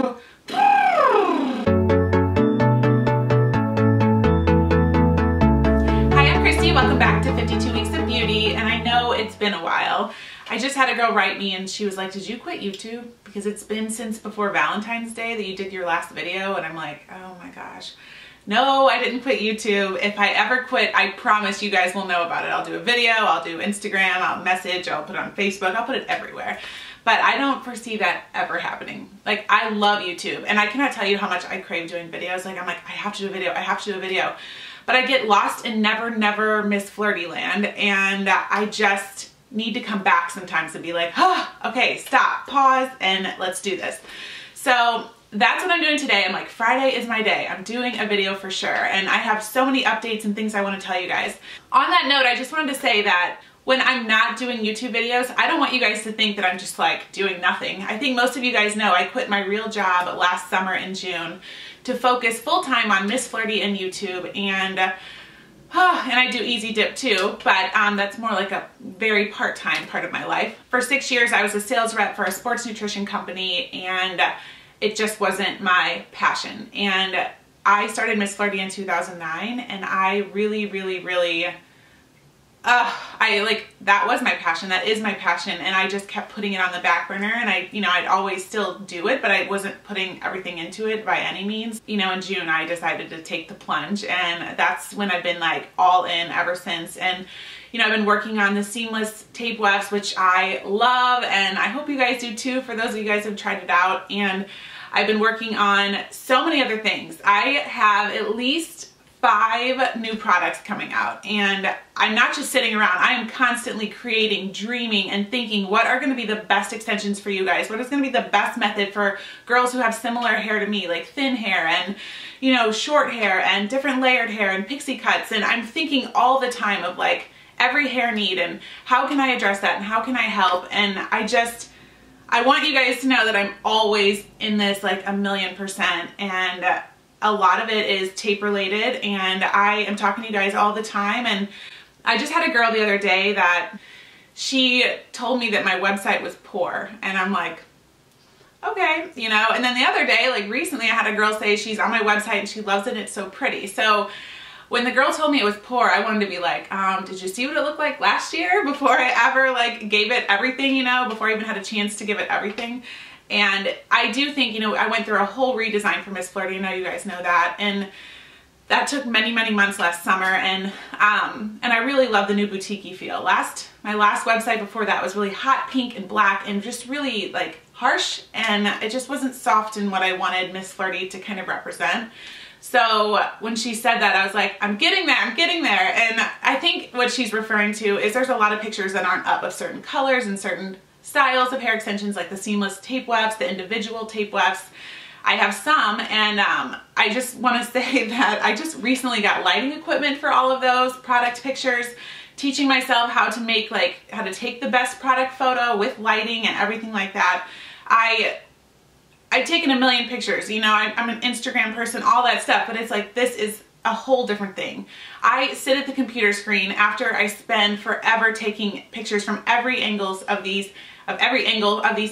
I'm Christy, welcome back to 52 Weeks of Beauty, and I know it's been a while. I just had a girl write me and she was like, did you quit YouTube? Because it's been since before Valentine's Day that you did your last video, and I'm like, oh my gosh. No, I didn't quit YouTube. If I ever quit, I promise you guys will know about it. I'll do a video, I'll do Instagram, I'll message, I'll put it on Facebook, I'll put it everywhere. But I don't foresee that ever happening. Like, I love YouTube, and I cannot tell you how much I crave doing videos. Like, I'm like, I have to do a video, I have to do a video. But I get lost in never Miss Flirty land, and I just need to come back sometimes and be like, oh, okay, stop, pause, and let's do this. So that's what I'm doing today. I'm like, Friday is my day. I'm doing a video for sure. And I have so many updates and things I want to tell you guys. On that note, I just wanted to say that when I'm not doing YouTube videos, I don't want you guys to think that I'm just like doing nothing. I think most of you guys know I quit my real job last summer in June to focus full-time on Miss Flirty and YouTube, and I do Easy Dip too, but that's more like a very part-time part of my life. For 6 years, I was a sales rep for a sports nutrition company, and it just wasn't my passion. And I started Miss Flirty in 2009, and I really, that was my passion. That is my passion. And I just kept putting it on the back burner, and I'd always still do it, but I wasn't putting everything into it by any means. In June, I decided to take the plunge, and that's when I've been like all in ever since. And I've been working on the seamless tape wefts, which I love, and I hope you guys do too, for those of you guys who have tried it out. And I've been working on so many other things. I have at least 5 new products coming out, and I'm not just sitting around. I am constantly creating, dreaming, and thinking what are going to be the best extensions for you guys, what is going to be the best method for girls who have similar hair to me, like thin hair and short hair and different layered hair and pixie cuts. And I'm thinking all the time of like every hair need and how can I address that and how can I help. And I want you guys to know that I'm always in this like 1,000,000%, and a lot of it is tape related, and I am talking to you guys all the time. And I just had a girl the other day that she told me that my website was poor, and I'm like, okay, and then the other day, like recently, I had a girl say she's on my website and she loves it, it's so pretty. So when the girl told me it was poor, I wanted to be like, did you see what it looked like last year before I ever like gave it everything, before I even had a chance to give it everything? And I do think, I went through a whole redesign for Miss Flirty. I know you guys know that. And that took many months last summer. And I really love the new boutique-y feel. My last website before that was really hot pink and black and just really like harsh. And it just wasn't soft in what I wanted Miss Flirty to kind of represent. So when she said that, I was like, I'm getting there. And I think what she's referring to is there's a lot of pictures that aren't up of certain colors and certain styles of hair extensions, like the seamless tape wefts, the individual tape wefts. I have some, and I just want to say that I just recently got lighting equipment for all of those product pictures, teaching myself how to take the best product photo with lighting and everything like that. I've taken a million pictures, I'm an Instagram person, all that stuff, but it's like, this is a whole different thing. I sit at the computer screen after I spend forever taking pictures from every angle of these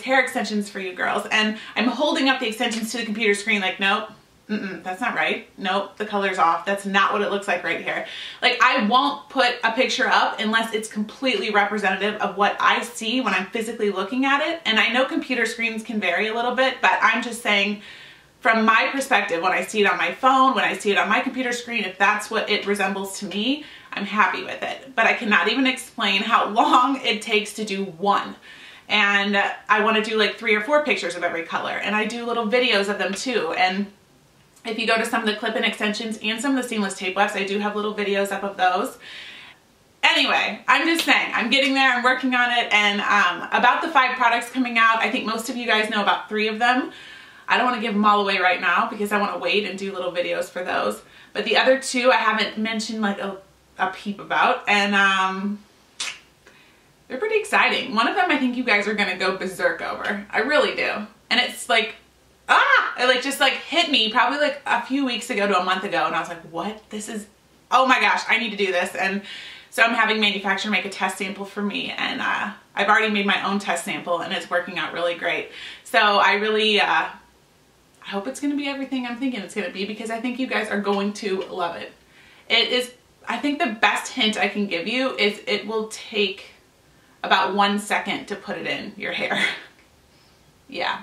hair extensions for you girls, and I'm holding up the extensions to the computer screen like, nope, that's not right. Nope, the color's off. That's not what it looks like right here. Like, I won't put a picture up unless it's completely representative of what I see when I'm physically looking at it. And I know computer screens can vary a little bit, but I'm just saying, from my perspective, when I see it on my phone, when I see it on my computer screen, if that's what it resembles to me, I'm happy with it. But I cannot even explain how long it takes to do one. And I want to do like 3 or 4 pictures of every color. And I do little videos of them too. And if you go to some of the clip-in extensions and some of the seamless tape wefts, I do have little videos up of those. Anyway, I'm just saying, I'm getting there, I'm working on it. And about the 5 products coming out, I think most of you guys know about 3 of them. I don't want to give them all away right now because I want to wait and do little videos for those. But the other 2 I haven't mentioned like a peep about, and they're pretty exciting. One of them I think you guys are going to go berserk over. I really do. And it's like, it just like hit me probably like a few weeks ago to a month ago, and I was like, what? This is, oh my gosh, I need to do this. And so I'm having manufacturer make a test sample for me, and I've already made my own test sample and it's working out really great. So I really I hope it's going to be everything I'm thinking it's going to be, because I think you guys are going to love it. It is, I think the best hint I can give you is it will take about 1 second to put it in your hair. Yeah.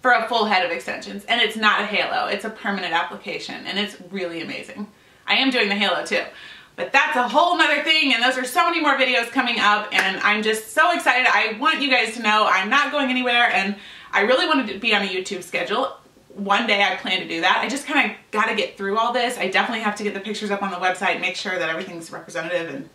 For a full head of extensions. And it's not a halo, it's a permanent application, and it's really amazing. I am doing the halo too, but that's a whole nother thing, and those are so many more videos coming up, and I'm just so excited. I want you guys to know I'm not going anywhere, and I really wanted to be on a YouTube schedule. One day I plan to do that. I just kind of got to get through all this. I definitely have to get the pictures up on the website, make sure that everything's representative and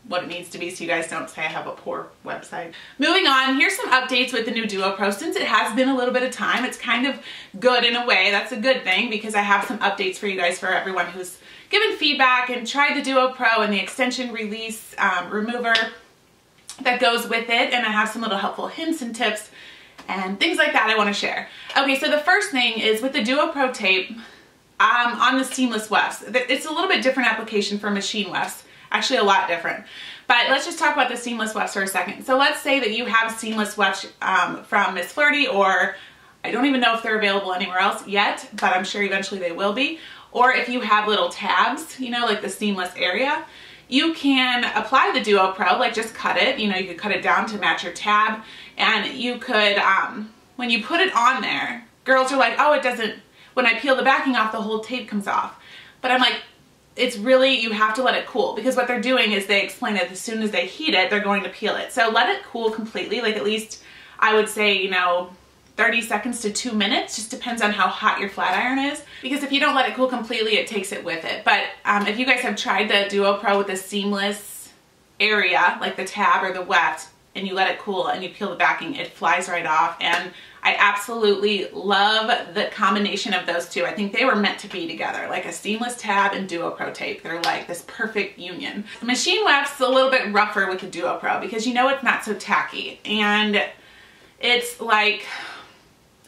what it needs to be, so you guys don't say I have a poor website. Moving on, here's some updates with the new DuoPro. Since it has been a little bit of time, it's kind of good in a way. That's a good thing, because I have some updates for you guys, for everyone who's given feedback and tried the DuoPro and the extension release remover that goes with it, and I have some little helpful hints and tips and things like that I want to share. Okay, so the first thing is with the DuoPro tape on the seamless wefts. It's a little bit different application for machine wefts. Actually a lot different. But let's just talk about the seamless wefts for a second. So let's say that you have seamless wefts from Miss Flirty, or I don't even know if they're available anywhere else yet, but I'm sure eventually they will be. Or if you have little tabs, you know, like the seamless area, you can apply the DuoPro, like just cut it, you know, you could cut it down to match your tab, and you could, when you put it on there, girls are like, oh, it doesn't, when I peel the backing off, the whole tape comes off. But I'm like, it's really, you have to let it cool, because what they're doing is they explain that as soon as they heat it, they're going to peel it. So let it cool completely, like at least I would say, you know, 30 seconds to 2 minutes, just depends on how hot your flat iron is, because if you don't let it cool completely, it takes it with it. But if you guys have tried the DuoPro with the seamless area, like the tab or the weft, and you let it cool and you peel the backing, it flies right off. And I absolutely love the combination of those two. I think they were meant to be together, like a seamless tab and DuoPro tape. They're like this perfect union. The machine weft's a little bit rougher with the DuoPro, because you know it's not so tacky, and it's like,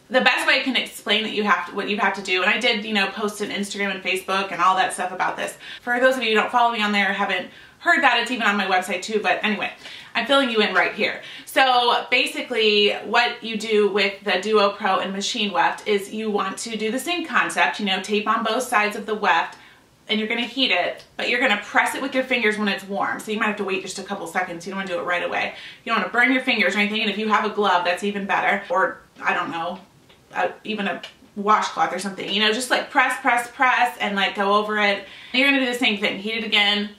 the best way I can explain that what you have to do, and I did, you know, post on Instagram and Facebook and all that stuff about this. For those of you who don't follow me on there, haven't heard that, it's even on my website too, but anyway, I'm filling you in right here. So basically what you do with the DuoPro and machine weft is you want to do the same concept, you know, tape on both sides of the weft, and you're going to heat it, but you're going to press it with your fingers when it's warm. So you might have to wait just a couple seconds. You don't want to do it right away. You don't want to burn your fingers or anything, and if you have a glove, that's even better. Or, I don't know, even a washcloth or something, you know, just like press, press, press, and like go over it. And you're going to do the same thing. Heat it again.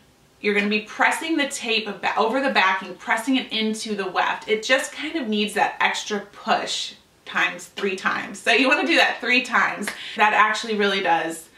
You're going to be pressing the tape over the backing, pressing it into the weft. It just kind of needs that extra push times 3 times. So you want to do that 3 times. That actually really does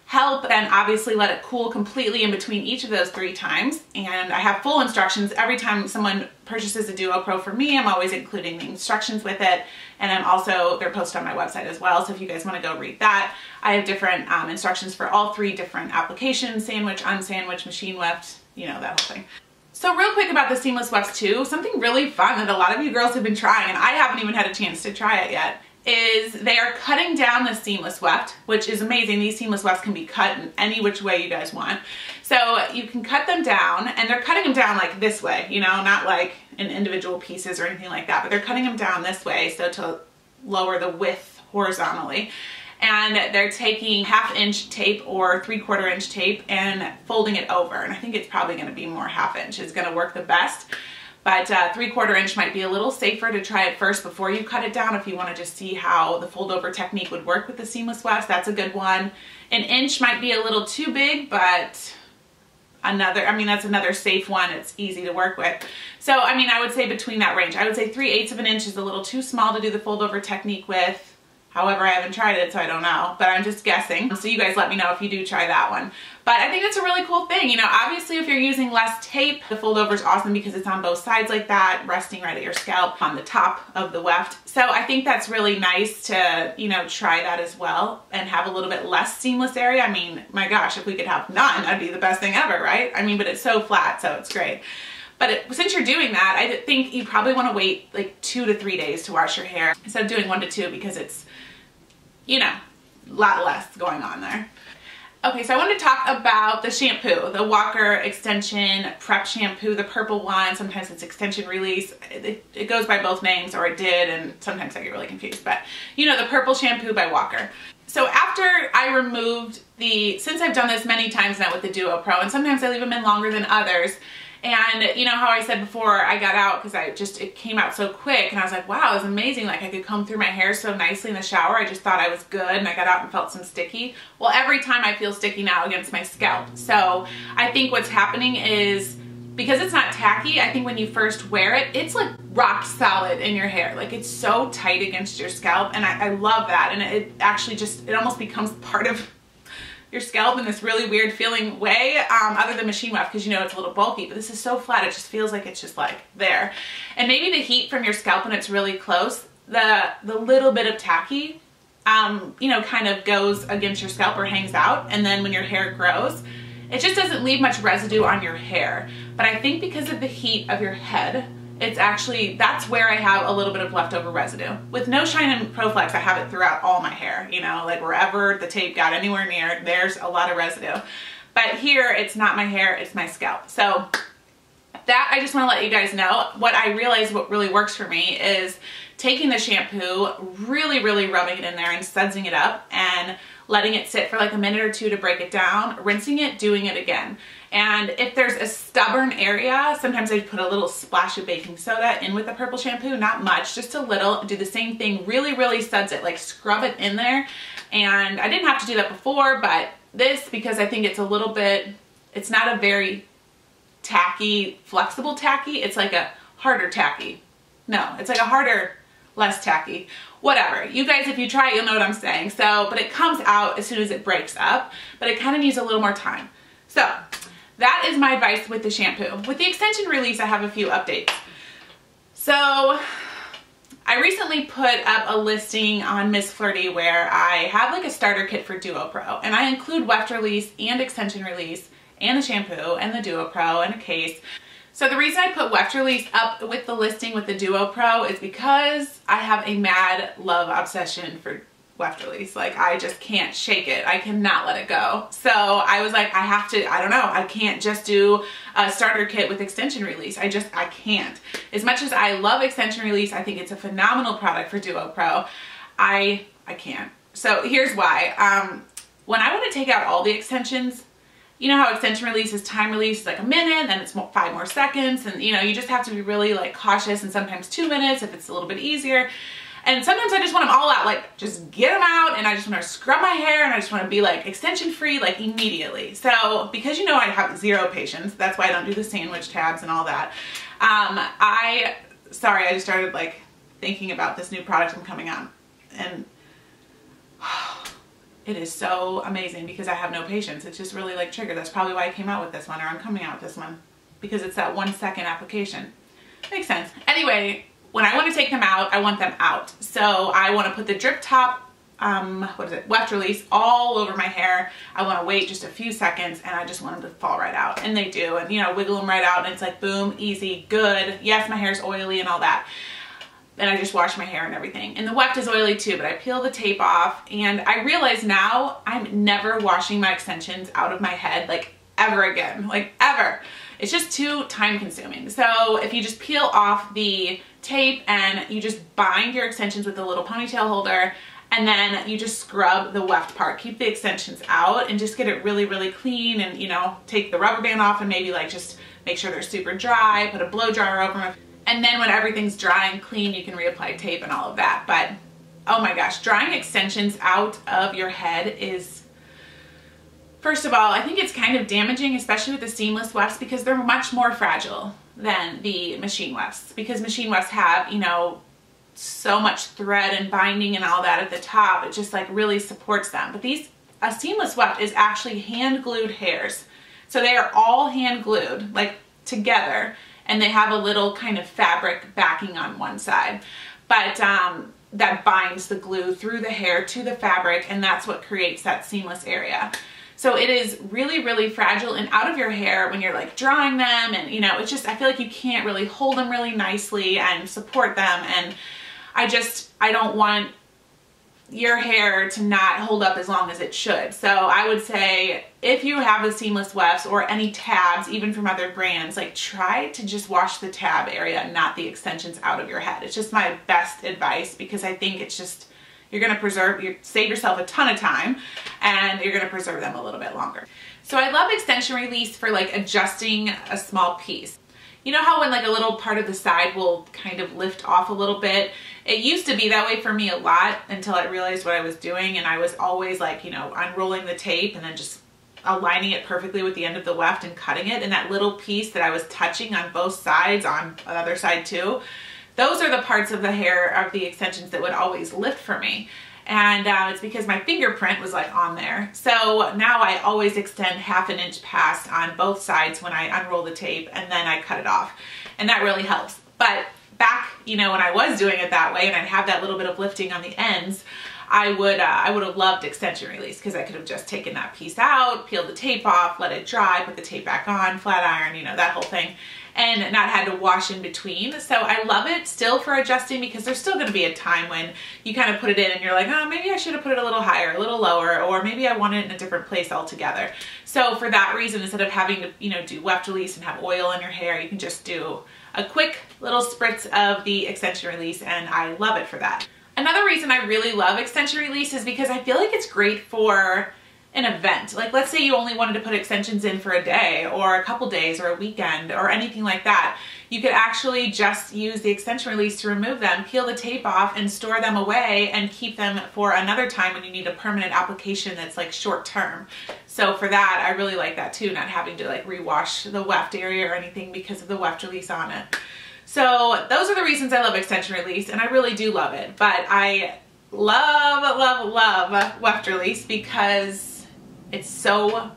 help. Then obviously let it cool completely in between each of those 3 times. And I have full instructions. Every time someone purchases a DuoPro for me, I'm always including the instructions with it. And I'm also, they're posted on my website as well. So if you guys want to go read that, I have different instructions for all 3 different applications: sandwich, unsandwich, machine weft, you know, that whole thing. So real quick about the seamless wefts too, something really fun that a lot of you girls have been trying, and I haven't even had a chance to try it yet, is they are cutting down the seamless weft, which is amazing. These seamless wefts can be cut in any which way you guys want. So you can cut them down, and they're cutting them down like this way, you know, not like in individual pieces or anything like that, but they're cutting them down this way, so to lower the width horizontally. And they're taking 1/2 inch tape or 3/4 inch tape and folding it over. And I think it's probably going to be more 1/2 inch. It's going to work the best. But 3/4 inch might be a little safer to try it first before you cut it down, if you want to just see how the fold over technique would work with the seamless wefts. That's a good one. 1 inch might be a little too big, but that's another safe one. It's easy to work with. So, I mean, I would say between that range. I would say 3/8 of an inch is a little too small to do the fold over technique with. However, I haven't tried it, so I don't know, but I'm just guessing. So you guys let me know if you do try that one. But I think it's a really cool thing. You know, obviously if you're using less tape, the fold over is awesome because it's on both sides like that, resting right at your scalp on the top of the weft. So I think that's really nice to, you know, try that as well and have a little bit less seamless area. I mean, my gosh, if we could have none, that'd be the best thing ever, right? I mean, but it's so flat, so it's great. But since you're doing that, I think you probably want to wait like 2 to 3 days to wash your hair instead of doing 1 to 2, because it's, you know, a lot less going on there. Okay, so I wanted to talk about the shampoo, the Walker Extension Prep Shampoo, the purple one. Sometimes it's Extension Release. It goes by both names, or it did, and sometimes I get really confused. But you know, the purple shampoo by Walker. So after I removed since I've done this many times now with the DuoPro, and sometimes I leave them in longer than others. And you know how I said before I got out, because it came out so quick, and I was like, wow, it was amazing. Like I could comb through my hair so nicely in the shower. I just thought I was good, and I got out and felt some sticky. Well, every time I feel sticky now against my scalp. So I think what's happening is, because it's not tacky, I think when you first wear it, it's like rock solid in your hair. Like it's so tight against your scalp, and I love that. And it actually it almost becomes part of your scalp in this really weird feeling way, other than machine weft, because you know it's a little bulky, but this is so flat, it just feels like it's just like there. And maybe the heat from your scalp when it's really close, the little bit of tacky, you know, kind of goes against your scalp or hangs out, and then when your hair grows, it just doesn't leave much residue on your hair. But I think because of the heat of your head, it's actually, that's where I have a little bit of leftover residue. With No Shine and Pro Flex, I have it throughout all my hair, you know, like wherever the tape got anywhere near, there's a lot of residue. But here, it's not my hair, it's my scalp. So that, I just want to let you guys know. What I realize what really works for me is taking the shampoo, really rubbing it in there and sudsing it up, and letting it sit for like a minute or two to break it down, rinsing it, doing it again. And if there's a stubborn area, sometimes I put a little splash of baking soda in with the purple shampoo, not much, just a little. Do the same thing, really suds it, like scrub it in there. And I didn't have to do that before, but this, because I think it's a little bit, it's not a very tacky, flexible tacky, it's like a harder tacky. No, it's like a harder, less tacky. Whatever. You guys, if you try it, you'll know what I'm saying. So, but it comes out as soon as it breaks up, but it kind of needs a little more time. So that is my advice with the shampoo. With the Extension Release, I have a few updates. So I recently put up a listing on Miss Flirty where I have like a starter kit for DuoPro, and I include Weft Release and Extension Release and the shampoo and the DuoPro and a case. So the reason I put Weft Release up with the listing with the DuoPro is because I have a mad love obsession for Weft Release. Like I just can't shake it. I cannot let it go. So I was like, I have to, I don't know, I can't just do a starter kit with Extension Release. I can't. As much as I love Extension Release, I think it's a phenomenal product for DuoPro. I can't. So here's why. When I want to take out all the extensions, you know how Extension Release is time release, it's like a minute, then it's 5 more seconds, and you know, you just have to be really like cautious, and sometimes 2 minutes if it's a little bit easier. And sometimes I just want them all out, like just get them out, and I just want to scrub my hair, and I just want to be like extension free like immediately. So because you know I have zero patience, that's why I don't do the sandwich tabs and all that. Sorry, I just started like thinking about this new product I'm coming on, and it is so amazing because I have no patience. It's just really like triggered. That's probably why I came out with this one, or I'm coming out with this one, because it's that 1 second application. Makes sense. Anyway, when I want to take them out, I want them out. So I want to put the drip top, Weft Release all over my hair. I want to wait just a few seconds, and I just want them to fall right out. And they do. And you know, wiggle them right out, and it's like boom, easy, good. Yes, my hair's oily and all that. And I just wash my hair and everything. And the Weft is oily too, but I peel the tape off, and I realize now I'm never washing my extensions out of my head, like ever again, like ever. It's just too time consuming. So if you just peel off the tape and you just bind your extensions with a little ponytail holder, and then you just scrub the weft part, keep the extensions out, and just get it really clean, and you know, take the rubber band off and maybe like just make sure they're super dry, put a blow dryer over them. And then when everything's dry and clean, you can reapply tape and all of that. But oh my gosh, drying extensions out of your head is, first of all, I think it's kind of damaging, especially with the seamless wefts, because they're much more fragile than the machine wefts. Because machine wefts have, you know, so much thread and binding and all that at the top. It just like really supports them. But a seamless weft is actually hand glued hairs. So they are all hand glued, like together. And they have a little kind of fabric backing on one side. But that binds the glue through the hair to the fabric, and that's what creates that seamless area. So it is really fragile and out of your hair when you're like drying them, and you know, it's just, I feel like you can't really hold them really nicely and support them, and I don't want your hair to not hold up as long as it should. So I would say if you have the seamless wefts or any tabs, even from other brands, like try to just wash the tab area, not the extensions out of your head. It's just my best advice, because I think it's just, you're gonna save yourself a ton of time, and you're gonna preserve them a little bit longer. So I love extension release for like adjusting a small piece. You know how when like a little part of the side will kind of lift off a little bit? It used to be that way for me a lot until I realized what I was doing, and I was always like, you know, unrolling the tape and then just aligning it perfectly with the end of the weft and cutting it. And that little piece that I was touching on both sides, on the other side too, those are the parts of the hair of the extensions that would always lift for me. And it's because my fingerprint was like on there. So now I always extend ½ an inch past on both sides when I unroll the tape, and then I cut it off. And that really helps. But back, you know, when I was doing it that way and I'd have that little bit of lifting on the ends, I would have loved extension release, because I could have just taken that piece out, peeled the tape off, let it dry, put the tape back on, flat iron, you know, that whole thing, and not had to wash in between. So I love it still for adjusting, because there's still going to be a time when you kind of put it in and you're like, oh, maybe I should have put it a little higher, a little lower, or maybe I want it in a different place altogether. So for that reason, instead of having to, you know, do weft release and have oil in your hair, you can just do a quick little spritz of the extension release, and I love it for that. Another reason I really love extension release is because I feel like it's great for an event. Like let's say you only wanted to put extensions in for a day or a couple days or a weekend or anything like that. You could actually just use the extension release to remove them, peel the tape off, and store them away and keep them for another time when you need a permanent application that's like short term. So for that, I really like that too, not having to like rewash the weft area or anything because of the weft release on it. So those are the reasons I love extension release, and I really do love it. But I love weft release because it's so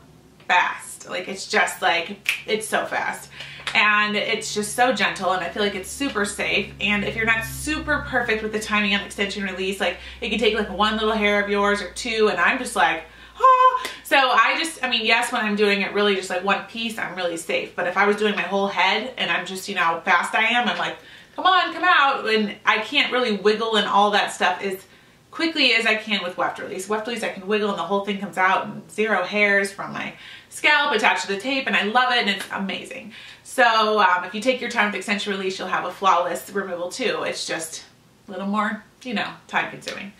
fast. Like it's just like, it's so fast. And it's just so gentle, and I feel like it's super safe. And if you're not super perfect with the timing on extension release, like it can take like one little hair of yours or two, and I'm just like, oh. So I mean, yes, when I'm doing it really just like one piece, I'm really safe. But if I was doing my whole head and I'm just, you know how fast I am, I'm like, come on, come out. And I can't really wiggle and all that stuff as quickly as I can with weft release. Weft release, I can wiggle and the whole thing comes out, and 0 hairs from my scalp attached to the tape, and I love it, and it's amazing. So if you take your time with extension release, you'll have a flawless removal too. It's just a little more, you know, time consuming.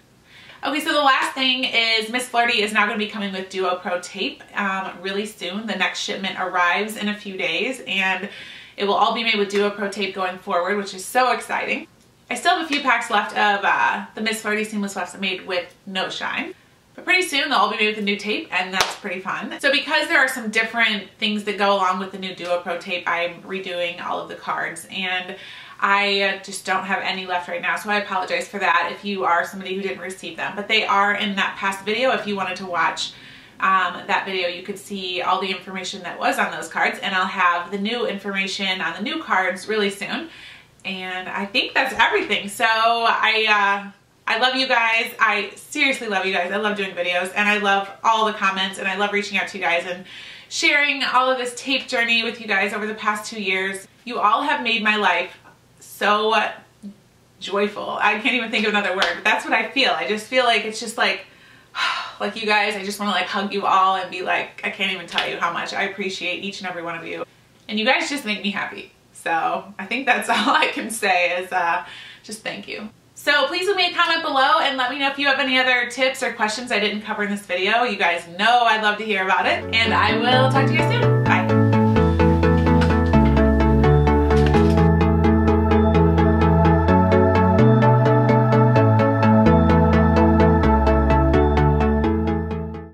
Okay, so the last thing is Miss Flirty is now going to be coming with DuoPro tape really soon. The next shipment arrives in a few days, and it will all be made with DuoPro tape going forward, which is so exciting. I still have a few packs left of the Miss Flirty seamless wefts made with no shine. But pretty soon they'll all be made with the new tape, and that's pretty fun. So because there are some different things that go along with the new DuoPro tape, I'm redoing all of the cards, and I just don't have any left right now, so I apologize for that if you are somebody who didn't receive them. But they are in that past video. If you wanted to watch that video, you could see all the information that was on those cards, and I'll have the new information on the new cards really soon. And I think that's everything. So I love you guys. I seriously love you guys. I love doing videos, and I love all the comments, and I love reaching out to you guys and sharing all of this tape journey with you guys over the past 2 years. You all have made my life so joyful. I can't even think of another word, but that's what I feel. I just feel like it's just like you guys, I just want to like hug you all and be like, I can't even tell you how much I appreciate each and every one of you. And you guys just make me happy. So I think that's all I can say is just thank you. So please leave me a comment below and let me know if you have any other tips or questions I didn't cover in this video. You guys know I'd love to hear about it, and I will talk to you guys soon.